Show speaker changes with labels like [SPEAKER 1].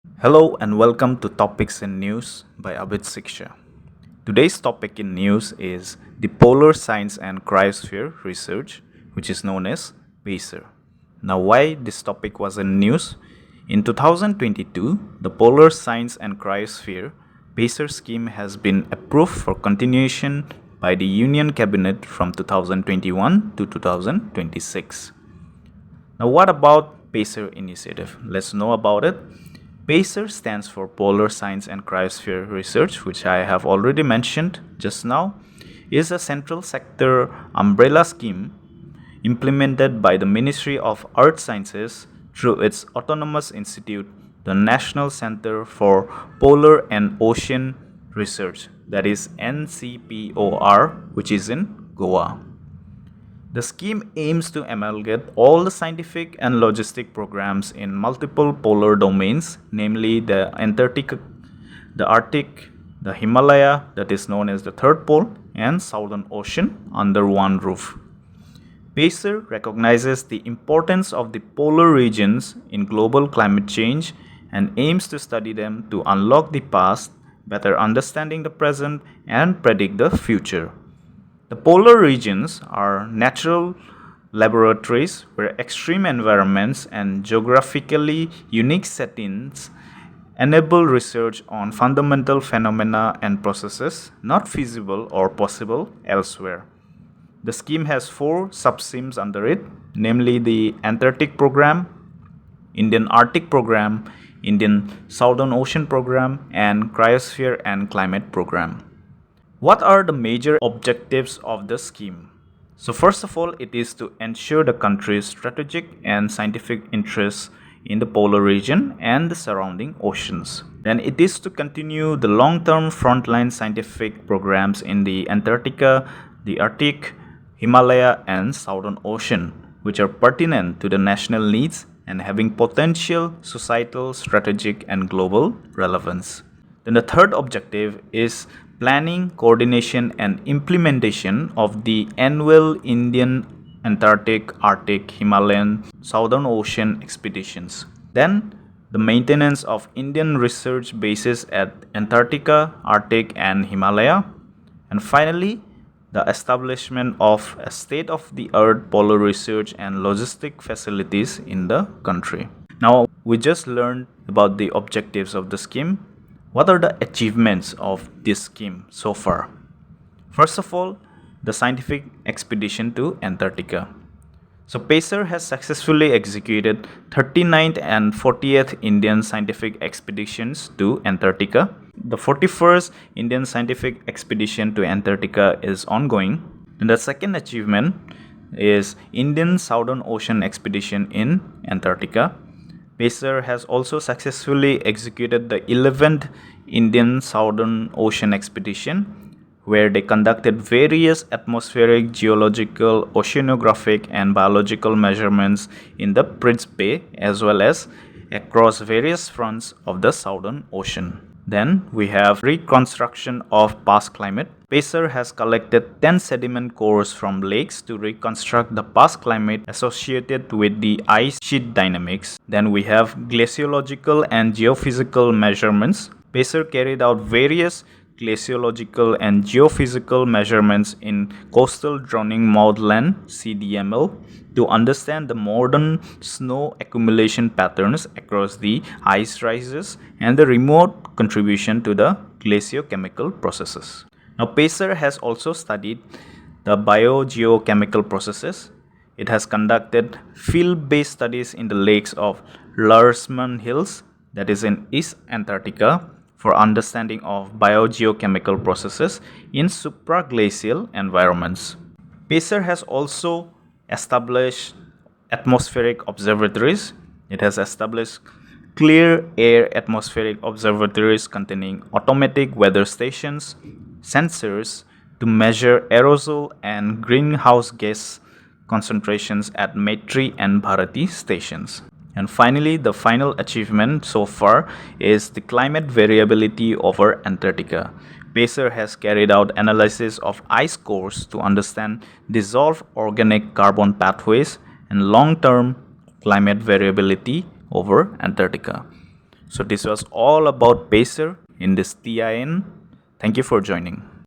[SPEAKER 1] Hello and welcome to Topics in News by APSC. Today's topic in news is the Polar Science and Cryosphere Research, which is known as PACER. Now, why this topic was in news? In 2022, the Polar Science and Cryosphere PACER scheme has been approved for continuation by the Union Cabinet from 2021 to 2026. Now, what about PACER initiative? Let's know about it. PACER stands for Polar Science and Cryosphere Research, which I have already mentioned just now, is a central sector umbrella scheme implemented by the Ministry of Earth Sciences through its autonomous institute, the National Center for Polar and Ocean Research, that is NCPOR, which is in Goa. The scheme aims to amalgamate all the scientific and logistic programs in multiple polar domains, namely the Antarctic, the Arctic, the Himalaya, that is known as the Third Pole, and Southern Ocean under one roof. PACER recognizes the importance of the polar regions in global climate change and aims to study them to unlock the past, better understanding the present, and predict the future. The polar regions are natural laboratories where extreme environments and geographically unique settings enable research on fundamental phenomena and processes not feasible or possible elsewhere. The scheme has four subschemes under it, namely the Antarctic Program, Indian Arctic Program, Indian Southern Ocean Program, and Cryosphere and Climate Program. What are the major objectives of the scheme? So first of all, it is to ensure the country's strategic and scientific interests in the polar region and the surrounding oceans. Then it is to continue the long-term frontline scientific programs in the Antarctica, the Arctic, Himalaya, and Southern Ocean, which are pertinent to the national needs and having potential societal, strategic, and global relevance. Then the third objective is planning, coordination, and implementation of the annual Indian Antarctic, Arctic, Himalayan, Southern Ocean expeditions. Then the maintenance of Indian research bases at Antarctica, Arctic, and Himalaya. And finally, the establishment of a state-of-the-art polar research and logistic facilities in the country. Now, we just learned about the objectives of the scheme. What are the achievements of this scheme so far? First of all, the scientific expedition to Antarctica. So PACER has successfully executed 39th and 40th Indian scientific expeditions to Antarctica. The 41st Indian scientific expedition to Antarctica is ongoing. And the second achievement is Indian Southern Ocean expedition in Antarctica. PACER has also successfully executed the 11th Indian Southern Ocean expedition, where they conducted various atmospheric, geological, oceanographic, and biological measurements in the Prince Bay as well as across various fronts of the Southern Ocean. Then we have reconstruction of past climate. PACER has collected 10 sediment cores from lakes to reconstruct the past climate associated with the ice sheet dynamics. Then we have glaciological and geophysical measurements. PACER carried out various glaciological and geophysical measurements in coastal drowning moorland (CDML) to understand the modern snow accumulation patterns across the ice rises and the remote contribution to the glaciochemical processes. Now, PACER has also studied the biogeochemical processes. It has conducted field-based studies in the lakes of Larsman Hills, that is in East Antarctica, for understanding of biogeochemical processes in supraglacial environments. PACER has also established atmospheric observatories. It has established clear air atmospheric observatories containing automatic weather stations, sensors to measure aerosol and greenhouse gas concentrations at Maitri and Bharati stations. And finally, the final achievement so far is the climate variability over Antarctica. PACER has carried out analysis of ice cores to understand dissolved organic carbon pathways and long-term climate variability over Antarctica. So this was all about PACER in this TIN. Thank you for joining.